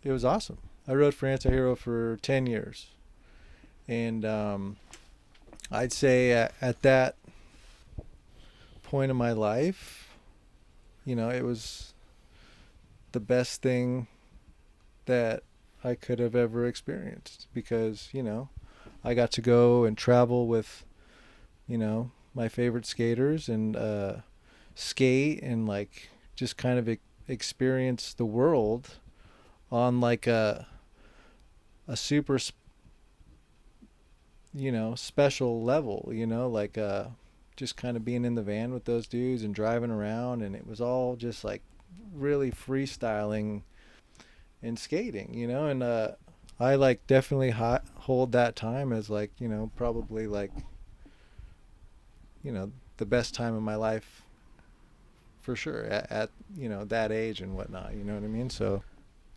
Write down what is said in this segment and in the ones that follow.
it was awesome. I rode for Anti-Hero for 10 years. And I'd say at that point in my life, it was the best thing that I could have ever experienced because, I got to go and travel with, my favorite skaters and skate and like just kind of experience the world on like a super special level, like just kind of being in the van with those dudes and driving around, and it was all just like really freestyling and skating, and I like definitely hold that time as like, probably like, the best time of my life for sure at that age and whatnot, you know what I mean? So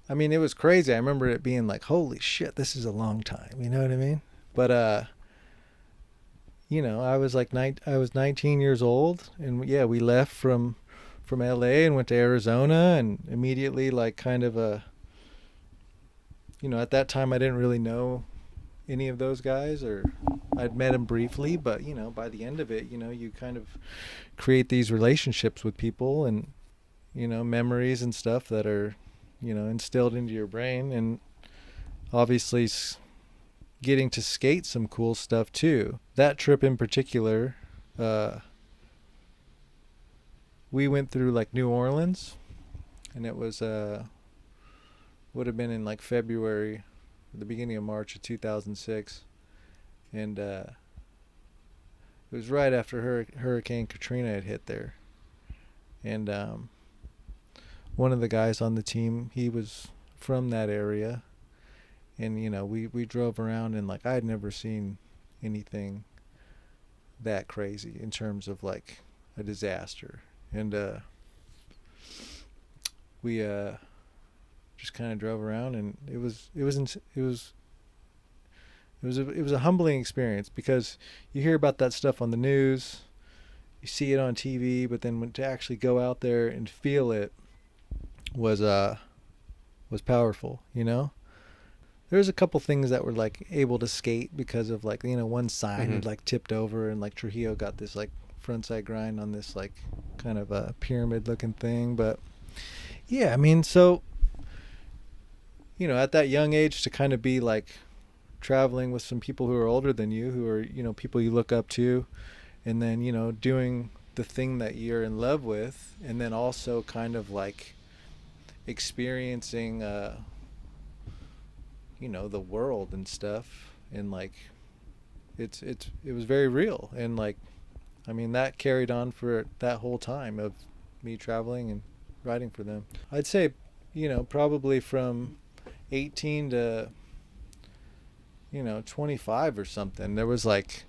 I mean, it was crazy. I remember it being like, holy shit, this is a long time, you know what I mean? But I was like I was 19 years old, and yeah, we left from LA and went to Arizona, and immediately like kind of at that time I didn't really know any of those guys, or I'd met them briefly, but by the end of it, you kind of create these relationships with people and memories and stuff that are instilled into your brain, and obviously getting to skate some cool stuff too. That trip in particular, we went through like New Orleans, and it was would have been in like February, the beginning of March of 2006, and it was right after Hurricane Katrina had hit there, and one of the guys on the team, he was from that area, and we drove around, and like I had never seen anything that crazy in terms of like a disaster, and we just kind of drove around, and it was a humbling experience because you hear about that stuff on the news, you see it on TV, but then when to actually go out there and feel it was powerful. There was a couple things that were like able to skate because of like one sign had like tipped over, and like Trujillo got this like frontside grind on this like kind of a pyramid looking thing. But yeah, I mean, so at that young age to kind of be like traveling with some people who are older than you, who are people you look up to, and then doing the thing that you're in love with, and then also kind of like experiencing the world and stuff, and like it was very real, and like I mean that carried on for that whole time of me traveling and riding for them. I'd say probably from 18 to 25 or something, there was like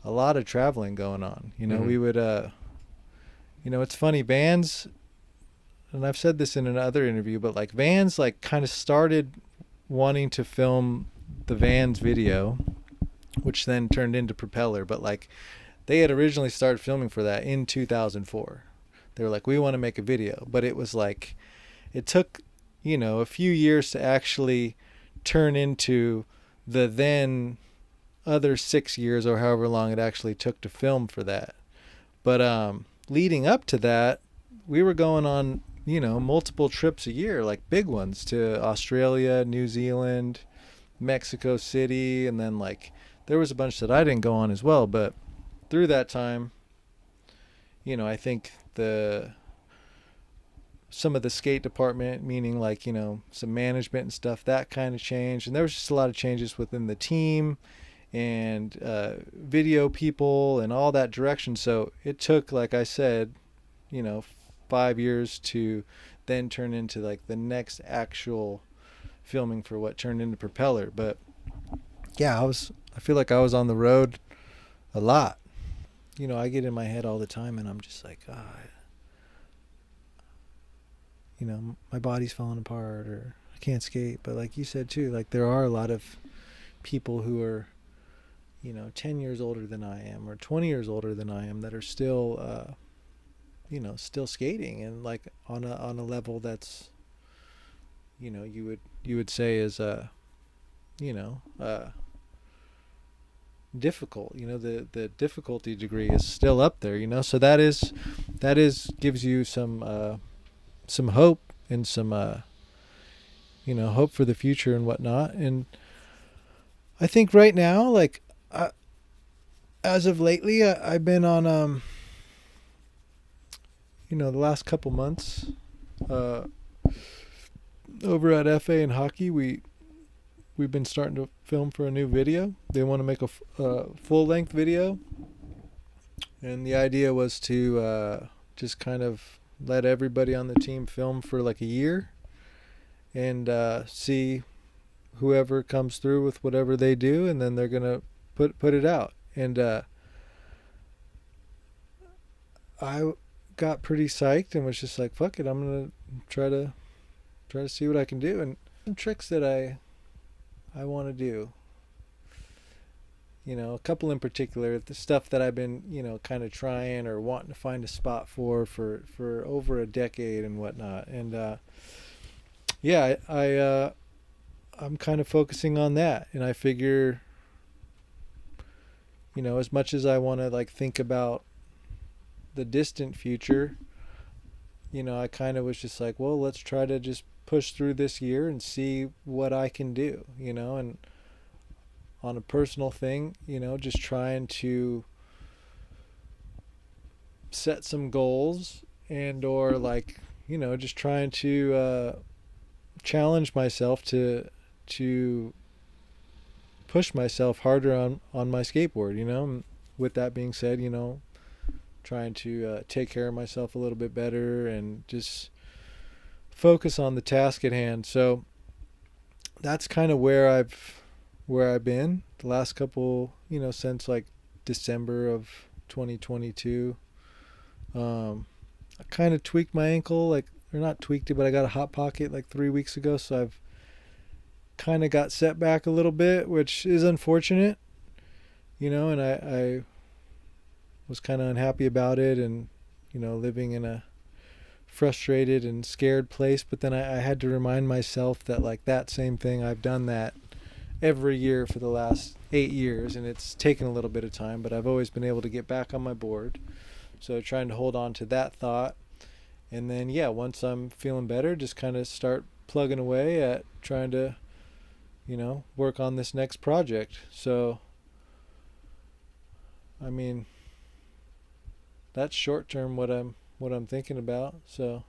a lot of traveling going on. We would it's funny, bands, and I've said this in another interview, but like Vans like kind of started wanting to film the Vans video, which then turned into Propeller, but like they had originally started filming for that in 2004. They were like, we want to make a video, but it was like it took a few years to actually turn into the then other 6 years or however long it actually took to film for that. But leading up to that, we were going on multiple trips a year, like big ones, to Australia, New Zealand, Mexico City, and then like there was a bunch that I didn't go on as well. But through that time, I think some of the skate department, meaning like some management and stuff, that kind of changed, and there was just a lot of changes within the team and video people and all that direction. So it took, like I said, 5 years to then turn into like the next actual filming for what turned into Propeller. But yeah, I feel like I was on the road a lot. I get in my head all the time, and I'm just like, my body's falling apart, or I can't skate. But like you said too, like there are a lot of people who are 10 years older than I am, or 20 years older than I am, that are still still skating, and like on a level that's you would say is you know difficult. The difficulty degree is still up there. So that is gives you some hope and some hope for the future and whatnot. And I think right now, like, as of lately, I've been on the last couple months over at FA and hockey, we've been starting to film for a new video. They want to make a full length video, and the idea was to just kind of let everybody on the team film for like a year and see whoever comes through with whatever they do, and then they're gonna put it out. And I got pretty psyched and was just like, fuck it, I'm gonna try to see what I can do. And some tricks that I want to do, a couple in particular, the stuff that I've been kind of trying or wanting to find a spot for over a decade and whatnot. And yeah, I'm kind of focusing on that. And I figure, as much as I want to like think about the distant future, I kind of was just like, well, let's try to just push through this year and see what I can do, and on a personal thing, just trying to set some goals and or like, just trying to challenge myself to push myself harder on my skateboard. With that being said, trying to take care of myself a little bit better and just focus on the task at hand. So that's kind of where I've been the last couple, since like December of 2022. I kind of tweaked my ankle, like, or not tweaked it, but I got a hot pocket like 3 weeks ago. So I've kind of got set back a little bit, which is unfortunate, and I was kind of unhappy about it, and, living in a frustrated and scared place. But then I had to remind myself that like that same thing, I've done that every year for the last 8 years, and it's taken a little bit of time, but I've always been able to get back on my board. So trying to hold on to that thought. And then, yeah, once I'm feeling better, just kind of start plugging away at trying to, work on this next project. So, I mean, that's short term what I'm thinking about. So